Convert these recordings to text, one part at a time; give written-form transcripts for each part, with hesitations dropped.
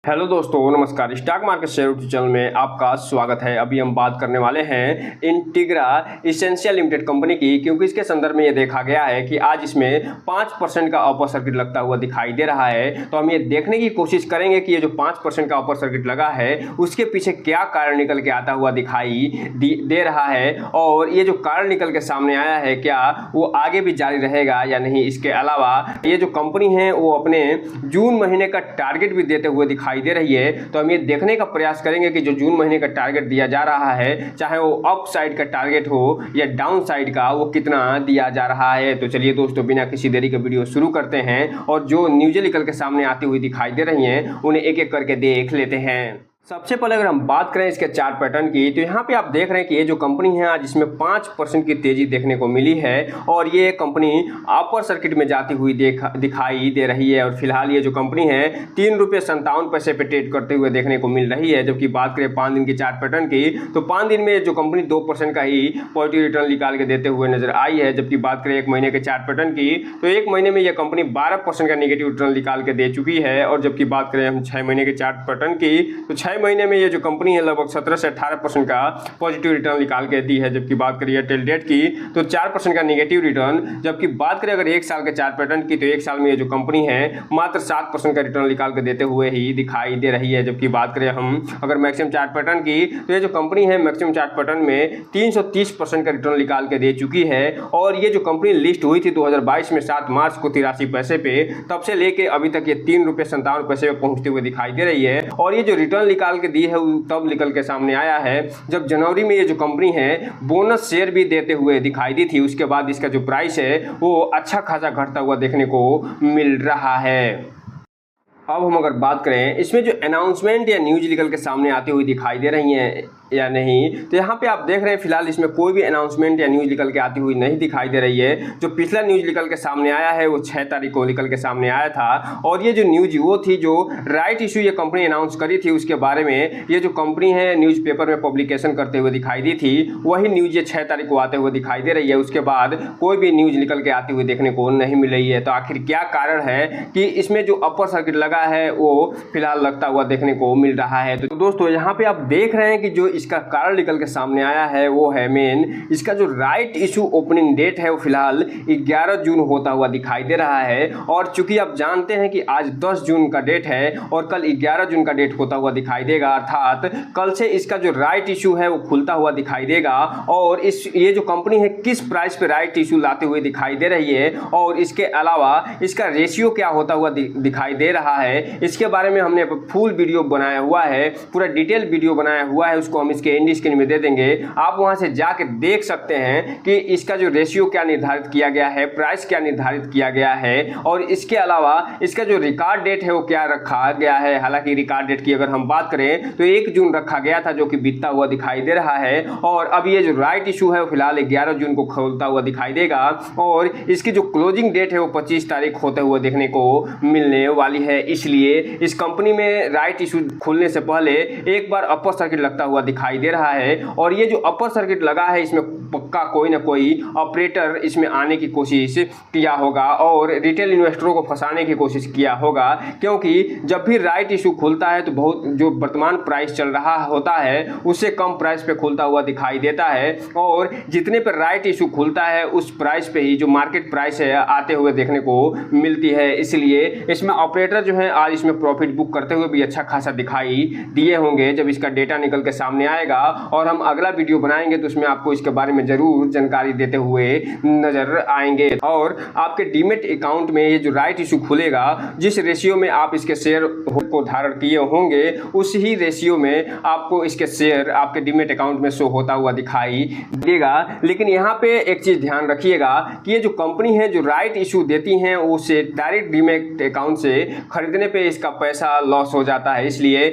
Hello दोस्तों, नमस्कार। Stock market share YouTube channel में आपका स्वागत है। अभी हम बात करने वाले हैं इंटीग्रा एसेंशियल लिमिटेड कंपनी की, क्योंकि इसके संदर्भ में ये देखा गया है कि आज इसमें 5% का अपर सर्किट लगता हुआ दिखाई दे रहा है। तो हम ये देखने की कोशिश करेंगे कि ये जो 5% का अपर सर्किट लगा है उसके पीछे क्या कारण निकल के आता हुआ दिखाई दे रहा है, और ये जो कारण निकल के सामने आया है क्या वो आगे भी जारी रहेगा या नहीं। इसके अलावा ये जो कंपनी है वो अपने जून महीने का टारगेट भी देते हुए दिखाई दे रही है। तो हम ये देखने का प्रयास करेंगे कि जो जून महीने का टारगेट दिया जा रहा है, चाहे वो अप साइड का टारगेट हो या डाउन साइड का, वो कितना दिया जा रहा है। तो चलिए दोस्तों, बिना किसी देरी के वीडियो शुरू करते हैं और जो न्यूज़ें निकल के सामने आती हुई दिखाई दे रही हैं उन्हें एक एक करके देख लेते हैं। सबसे पहले अगर हम बात करें इसके चार्ट पैटर्न की, तो यहाँ पे आप देख रहे हैं कि ये जो कंपनी है आज इसमें 5% की तेजी देखने को मिली है, और ये कंपनी अपर सर्किट में जाती हुई दिखाई दे रही है। और फिलहाल ये जो कंपनी है ₹3.57 पे ट्रेड करते हुए देखने को मिल रही है। जबकि बात करें 5 दिन की चार्ट पैटर्न की, तो 5 दिन में जो कंपनी 2% का ही पॉजिटिव रिटर्न निकाल के देते हुए नजर आई है। जबकि बात करें 1 महीने के चार्ट पैटर्न की, तो 1 महीने में यह कंपनी 12% का नेगेटिव रिटर्न निकाल के दे चुकी है। और जबकि बात करें हम 6 महीने के चार्ट पैटर्न की, तो 6 महीने में ये जो कंपनी है लगभग 17 से 18% का पॉजिटिव रिटर्न निकाल के दी है। जबकि बात करिए टिल डेट की, तो 4% का नेगेटिव रिटर्न। जबकि बात करें अगर 1 साल के चार्ट पैटर्न की, तो 1 साल में ये जो कंपनी है मात्र 7% का रिटर्न निकाल के देते हुए ही दिखाई दे रही है। जबकि बात करें हम अगर मैक्सिमम चार्ट पैटर्न की, तो ये जो कंपनी है मैक्सिमम चार्ट पैटर्न में 330% का रिटर्न निकाल के दे चुकी है। और ये जो कंपनी लिस्ट हुई थी 2022 में 7 मार्च को 83 पैसे पे, तब से लेके अभी तक ये ₹3.57 पे पहुंचते हुए दिखाई दे रही है। और ये जो रिटर्न निकाल के दी है तब निकल के सामने आया है जब जनवरी में ये जो कंपनी है बोनस शेयर भी देते हुए दिखाई दी थी। उसके बाद इसका जो प्राइस है वो अच्छा खासा घटता हुआ देखने को मिल रहा है। अब हम अगर बात करें इसमें जो अनाउंसमेंट या न्यूज़ निकल के सामने आती हुई दिखाई दे रही हैं या नहीं, तो यहाँ पे आप देख रहे हैं फिलहाल इसमें कोई भी अनाउंसमेंट या न्यूज़ निकल के आती हुई नहीं दिखाई दे रही है। जो पिछला न्यूज़ निकल के सामने आया है वो 6 तारीख को निकल के सामने आया था, और ये जो न्यूज़ वो थी जो राइट इशू ये कंपनी अनाउंस करी थी, उसके बारे में ये जो कंपनी है न्यूज़पेपर में पब्लिकेशन करते हुए दिखाई दी थी, वही न्यूज़ ये 6 तारीख को आते हुए दिखाई दे रही है। उसके बाद कोई भी न्यूज़ निकल के आती हुई देखने को नहीं मिल रही है। तो आखिर क्या कारण है कि इसमें जो अपर सर्किट लगा है वो फिलहाल लगता हुआ देखने को मिल रहा है। तो दोस्तों, यहाँ पे आप देख रहे हैं कि जो इसका कारण निकल के सामने आया है वो है मेन इसका जो राइट इशू ओपनिंग डेट है वो फिलहाल 11 जून होता हुआ दिखाई दे रहा है। और चूंकि आप जानते हैं कि आज 10 जून का डेट है और कल 11 जून का डेट होता हुआ दिखाई देगा, अर्थात कल से इसका जो राइट इशू है वो खुलता हुआ दिखाई देगा। और ये जो कंपनी है किस प्राइस पे राइट इशू लाते हुए दिखाई दे रही है, और इसके अलावा इसका रेशियो क्या होता हुआ दिखाई दे रहा है, इसके बारे में हमने फुल वीडियो बनाया हुआ है, पूरा डिटेल वीडियो बनाया हुआ है। उसको हम इसके एंड स्क्रीन में दे देंगे, आप वहां से जाके देख सकते हैं कि इसका जो रेशियो क्या निर्धारित किया गया है, प्राइस क्या निर्धारित किया गया है, और इसके अलावा इसका जो रिकॉर्ड डेट है वो क्या रखा गया है। हालांकि रिकॉर्ड डेट की अगर हम बात करें तो 1 जून रखा गया था, जो कि बीतता हुआ दिखाई दे रहा है। और अब ये जो राइट इशू है वो फिलहाल 11 जून को खोलता हुआ दिखाई देगा, और इसकी जो क्लोजिंग डेट है वो 25 तारीख होते हुए देखने को मिलने वाली है। इसलिए इस कंपनी में राइट इशू खुलने से पहले एक बार अपर सर्किट लगता हुआ दिखाई दे रहा है। और ये जो अपर सर्किट लगा है इसमें पक्का कोई ना कोई ऑपरेटर इसमें आने की कोशिश किया होगा और रिटेल इन्वेस्टरों को फंसाने की कोशिश किया होगा, क्योंकि जब भी राइट इशू खुलता है तो बहुत जो वर्तमान प्राइस चल रहा होता है उससे कम प्राइस पे खुलता हुआ दिखाई देता है, और जितने पर राइट इशू खुलता है उस प्राइस पे ही जो मार्केट प्राइस है आते हुए देखने को मिलती है। इसलिए इसमें ऑपरेटर जो है आज इसमें प्रॉफिट बुक करते हुए भी अच्छा खासा दिखाई दिए होंगे जब इसका डेटा निकल के सामने आएगा। और हम अगला वीडियो बनाएंगे तो उसमें आपको इसके बारे में जरूर जानकारी देते हुए नजर आएंगे। और आपके डीमेट अकाउंट में ये जो राइट इशू खुलेगा, जिस रेशियो में आप इसके शेयर को धारण किए होंगे उस ही रेशियो में आपको इसके शेयर आपके डीमेट अकाउंट में शो होता हुआ दिखाई देगा। लेकिन यहाँ पे एक चीज ध्यान रखिएगा कि ये जो कंपनी है जो राइट इशू देती हैं उसे डायरेक्ट डीमेट अकाउंट से खरीदने पे इसका पैसा लॉस हो जाता है। इसलिए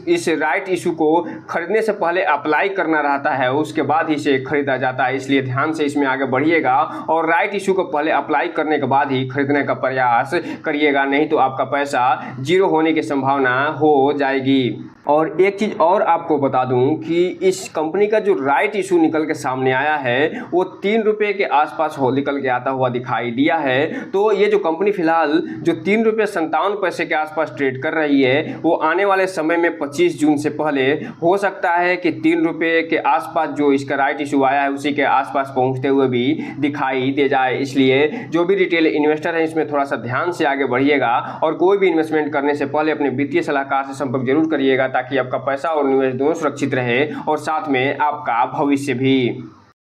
इस राइट इशू को खरीदने से पहले अप्लाई करना रहता है, उसके बाद ही इसे खरीदा जाता है। इसलिए ध्यान से इसमें आगे बढ़िएगा और राइट इशू को पहले अप्लाई करने के बाद ही खरीदने का प्रयास करिएगा, नहीं तो आपका पैसा जीरो होने की संभावना हो जाएगी। और एक चीज़ और आपको बता दूं कि इस कंपनी का जो राइट इशू निकल के सामने आया है वो 3 रुपये के आसपास हो निकल के आता हुआ दिखाई दिया है। तो ये जो कंपनी फिलहाल जो 3 रुपये 57 पैसे के आसपास ट्रेड कर रही है वो आने वाले समय में 25 जून से पहले हो सकता है कि 3 रुपये के आसपास जो इसका राइट इशू आया है उसी के आसपास पहुँचते हुए भी दिखाई दे जाए। इसलिए जो भी रिटेल इन्वेस्टर है इसमें थोड़ा सा ध्यान से आगे बढ़िएगा और कोई भी इन्वेस्टमेंट करने से पहले अपने वित्तीय सलाहकार से संपर्क जरूर करिएगा ताकि आपका पैसा और निवेश दोनों सुरक्षित रहे और साथ में आपका भविष्य भी।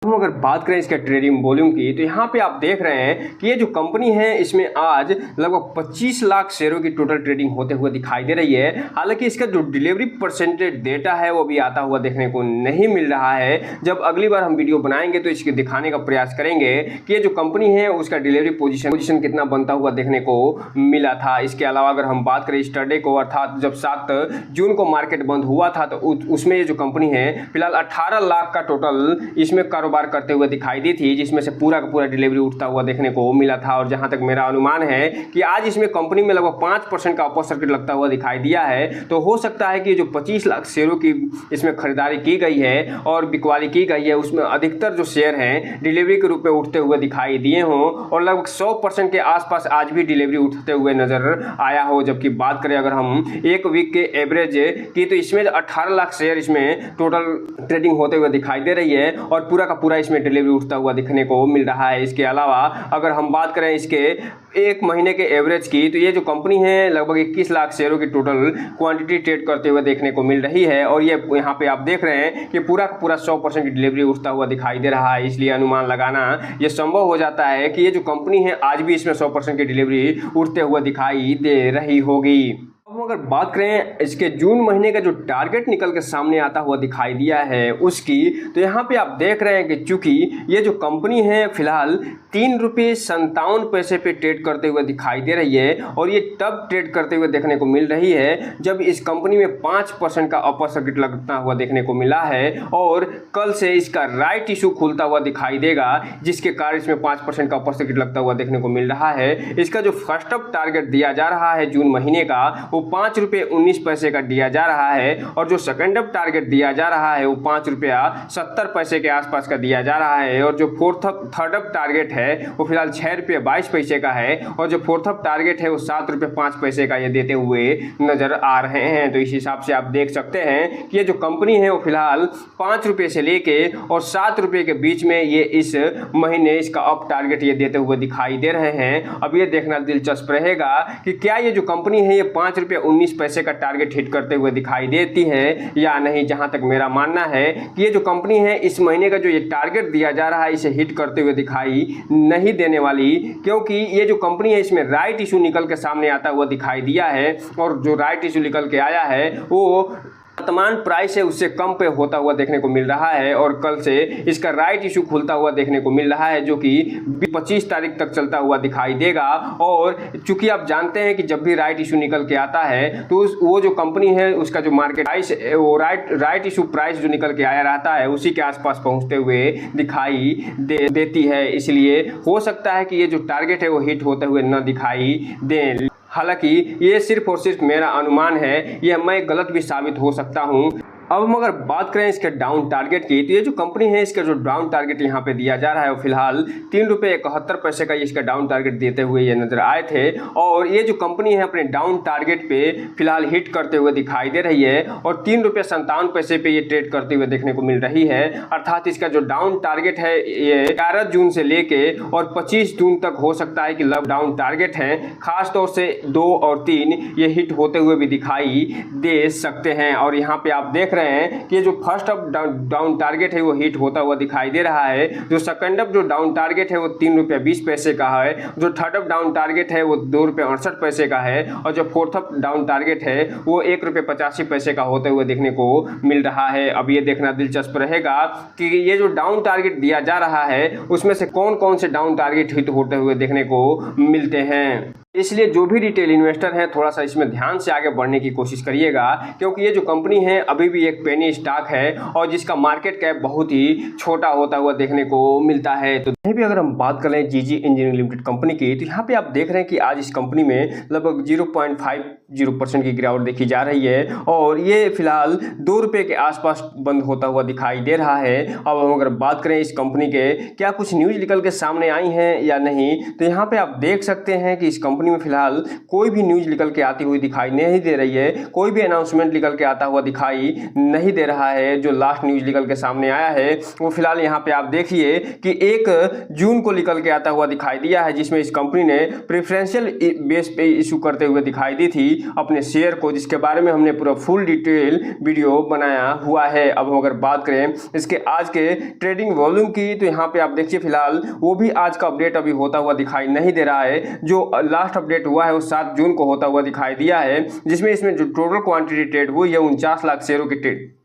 हम अगर बात करें इसके ट्रेडिंग वॉल्यूम की तो यहाँ पे आप देख रहे हैं कि ये जो कंपनी है इसमें आज लगभग 25 लाख शेयरों की टोटल ट्रेडिंग होते हुए दिखाई दे रही है। हालांकि इसका जो डिलीवरी परसेंटेज डेटा है वो भी आता हुआ देखने को नहीं मिल रहा है। जब अगली बार हम वीडियो बनाएंगे तो इसके दिखाने का प्रयास करेंगे कि ये जो कंपनी है उसका डिलीवरी पोजिशन कितना बनता हुआ देखने को मिला था। इसके अलावा अगर हम बात करें स्टरडे को अर्थात जब 7 जून को मार्केट बंद हुआ था तो उसमें ये जो कंपनी है फिलहाल 18 लाख का टोटल इसमें कारोबार करते हुए दिखाई दी थी, जिसमें से पूरा का पूरा डिलीवरी उठता हुआ देखने को मिला था। और जहां तक मेरा अनुमान है कि आज इसमें कंपनी में लगभग 5% का अपर सर्किट लगता हुआ दिखाई दिया है। तो हो सकता है कि जो 25 लाख शेयरों की इसमें खरीदारी की गई है और बिकवाली की गई है उसमें अधिकतर जो शेयर हैं डिलीवरी के रूप में उठते हुए दिखाई दिए हों और लगभग 100% के आसपास आज भी डिलीवरी उठते हुए नजर आया हो। जबकि बात करें अगर हम एक वीक के एवरेज की तो इसमें 18 लाख शेयर इसमें टोटल ट्रेडिंग होते हुए दिखाई दे रही है और पूरा का पूरा इसमें डिलीवरी उठता हुआ दिखने को मिल रहा है। इसके अलावा अगर हम बात करें इसके एक महीने के एवरेज की तो ये जो कंपनी है लगभग 21 लाख शेयरों की टोटल क्वांटिटी ट्रेड करते हुए देखने को मिल रही है और ये यहाँ पे आप देख रहे हैं कि पूरा का पूरा 100% की डिलीवरी उठता हुआ दिखाई दे रहा है। इसलिए अनुमान लगाना ये संभव हो जाता है कि ये जो कंपनी है आज भी इसमें 100% की डिलीवरी उठते हुए दिखाई दे रही होगी। अब अगर बात करें इसके जून महीने का जो टारगेट निकल के सामने आता हुआ दिखाई दिया है उसकी तो यहाँ पे आप देख रहे हैं कि चूंकि ये जो कंपनी है फिलहाल 3 रुपये 57 पैसे पे ट्रेड करते हुए दिखाई दे रही है और ये तब ट्रेड करते हुए देखने को मिल रही है जब इस कंपनी में 5% का अपर सर्किट लगता हुआ देखने को मिला है और कल से इसका राइट इशू खुलता हुआ दिखाई देगा जिसके कारण इसमें 5% का अपर सर्किट लगता हुआ देखने को मिल रहा है। इसका जो फर्स्ट अप टारगेट दिया जा रहा है जून महीने का वो 5 रुपये 19 पैसे का दिया जा रहा है और जो सेकंड अप टारगेट दिया जा रहा है वो 5 रुपया 70 पैसे के आसपास का दिया जा रहा है और जो थर्ड अप टारगेट है वो फिलहाल 6 रुपये 22 पैसे का है और जो फोर्थ अप टारगेट है वो 7 रुपये 5 पैसे का ये देते हुए नजर आ रहे हैं। तो इस हिसाब से आप देख सकते हैं कि ये जो कंपनी है वो फिलहाल 5 रुपये से लेके और 7 रुपये के बीच में ये इस महीने इसका अप टारगेट ये देते हुए दिखाई दे रहे हैं। अब ये देखना दिलचस्प रहेगा कि क्या ये जो कंपनी है ये 5 रुपये 19 पैसे का टारगेट हिट करते हुए दिखाई देती है या नहीं। जहां तक मेरा मानना है कि ये जो कंपनी है इस महीने का जो ये टारगेट दिया जा रहा है इसे हिट करते हुए दिखाई नहीं देने वाली, क्योंकि ये जो कंपनी है इसमें राइट इशू निकल के सामने आता हुआ दिखाई दिया है और जो राइट इशू निकल के आया है वो वर्तमान प्राइस है उससे कम पे होता हुआ देखने को मिल रहा है और कल से इसका राइट इशू खुलता हुआ देखने को मिल रहा है जो कि 25 तारीख तक चलता हुआ दिखाई देगा। और चूंकि आप जानते हैं कि जब भी राइट इशू निकल के आता है तो वो जो कंपनी है उसका जो मार्केट प्राइस वो राइट इशू प्राइस जो निकल के आया रहता है उसी के आसपास पहुंचते हुए दिखाई देती है। इसलिए हो सकता है कि ये जो टारगेट है वो हिट होते हुए न दिखाई दे। हालांकि ये सिर्फ और सिर्फ मेरा अनुमान है, यह मैं गलत भी साबित हो सकता हूं। अब हम अगर बात करें इसके डाउन टारगेट की तो ये जो कंपनी है इसका जो डाउन टारगेट यहाँ पे दिया जा रहा है वो फिलहाल 3 रुपये 71 पैसे का इसका डाउन टारगेट देते हुए ये नजर आए थे और ये जो कंपनी है अपने डाउन टारगेट पे फिलहाल हिट करते हुए दिखाई दे रही है और 3 रुपये 57 पैसे पे ये ट्रेड करते हुए देखने को मिल रही है। अर्थात इसका जो डाउन टारगेट है ये 11 जून से लेके और 25 जून तक हो सकता है कि डाउन टारगेट है, खासतौर से 2 और 3 ये हिट होते हुए भी दिखाई दे सकते हैं। और यहाँ पे आप देख रहे हैं कि जो फर्स्ट अप डाउन टारगेट है वो हिट होता हुआ दिखाई दे रहा है। जो सेकंड अप जो डाउन टारगेट है वो 3 रुपये 20 पैसे का है। जो थर्ड अप डाउन टारगेट है वो 2 रुपये 68 पैसे का है और जो फोर्थ अप डाउन टारगेट है वो 1 रुपये 85 पैसे का होते हुए देखने को मिल रहा है। अब ये देखना दिलचस्प रहेगा कि ये जो डाउन टारगेट दिया जा रहा है उसमें से कौन कौन से डाउन टारगेट हिट होते हुए देखने को मिलते हैं। इसलिए जो भी रिटेल इन्वेस्टर हैं थोड़ा सा इसमें ध्यान से आगे बढ़ने की कोशिश करिएगा, क्योंकि ये जो कंपनी है अभी भी एक पेनी स्टॉक है और जिसका मार्केट कैप बहुत ही छोटा होता हुआ देखने को मिलता है। तो भी अगर हम बात करें जीजी इंजीनियरिंग लिमिटेड कंपनी की, तो यहाँ पे आप देख रहे हैं कि आज इस कंपनी में लगभग 0.50% की गिरावट देखी जा रही है और ये फिलहाल 2 रुपये के आसपास बंद होता हुआ दिखाई दे रहा है। अब हम अगर बात करें इस कंपनी के क्या कुछ न्यूज निकल के सामने आई हैं या नहीं, तो यहाँ पे आप देख सकते हैं कि इस कंपनी में फिलहाल कोई भी न्यूज निकल के आती हुई दिखाई नहीं दे रही है, कोई भी अनाउंसमेंट निकल के आता हुआ दिखाई नहीं दे रहा है। जो लास्ट न्यूज निकल के सामने आया है वो फिलहाल यहाँ पे आप देखिए कि 1 जून को निकल के आता हुआ दिखाई दिया है, जिसमें इस कंपनी ने प्रेफरेंशियल बेस पे इशू करते हुए दिखाई दी थी अपने शेयर को, जिसके बारे में हमने पूरा फुल डिटेल वीडियो बनाया हुआ है। अब हम अगर बात करें इसके आज के ट्रेडिंग वॉल्यूम की, तो यहाँ पे आप देखिए फिलहाल वो भी आज का अपडेट अभी होता हुआ दिखाई नहीं दे रहा है। जो लास्ट अपडेट हुआ है वो 7 जून को होता हुआ दिखाई दिया है, जिसमें इसमें जो टोटल क्वांटिटी ट्रेड हुई है 49 लाख शेयरों की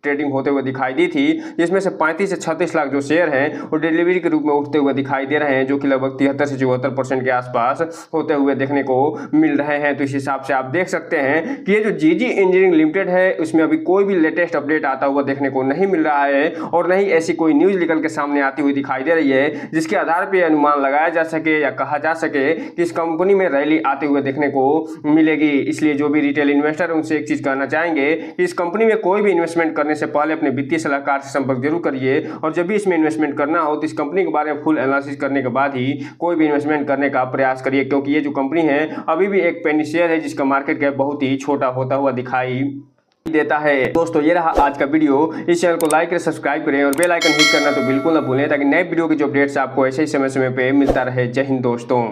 ट्रेडिंग होते हुए दिखाई दी थी, जिसमें से 35 से 36 लाख जो शेयर हैं वो डिलीवरी के रूप में उठते हुए दिखाई दे रहे हैं, जो कि लगभग 73 से 74% के आसपास होते हुए देखने को मिल रहे हैं। तो इस हिसाब से आप देख सकते हैं कि ये जो जीजी इंजीनियरिंग लिमिटेड है उसमें अभी कोई भी लेटेस्ट अपडेट आता हुआ देखने को नहीं मिल रहा है और नहीं ऐसी कोई न्यूज निकल के सामने आती हुई दिखाई दे रही है जिसके आधार पर अनुमान लगाया जा सके या कहा जा सके कि इस कंपनी में रैली आते हुए देखने को मिलेगी। इसलिए जो भी रिटेल इन्वेस्टर उनसे एक चीज कहना चाहेंगे कि इस कंपनी में कोई भी इन्वेस्टमेंट करने से पहले अपने वित्तीय सलाहकार से संपर्क जरूर करिए और जब भी इसमें इन्वेस्टमेंट करना हो तो इस कंपनी के बारे में फुल एनालिसिस करने के बाद ही कोई भी इन्वेस्टमेंट करने का प्रयास करिए, क्योंकि ये जो कंपनी है अभी भी एक पेनी शेयर है जिसका मार्केट कैप बहुत ही छोटा होता हुआ दिखाई देता है। दोस्तों ये रहा आज का वीडियो, इस चैनल को लाइक करें, सब्सक्राइब करें और बेल आइकन हिट करना तो बिल्कुल ना भूलें, ताकि नए वीडियो की जो अपडेट्स आपको ऐसे ही समय समय पे मिलता रहे। जय हिंद दोस्तों।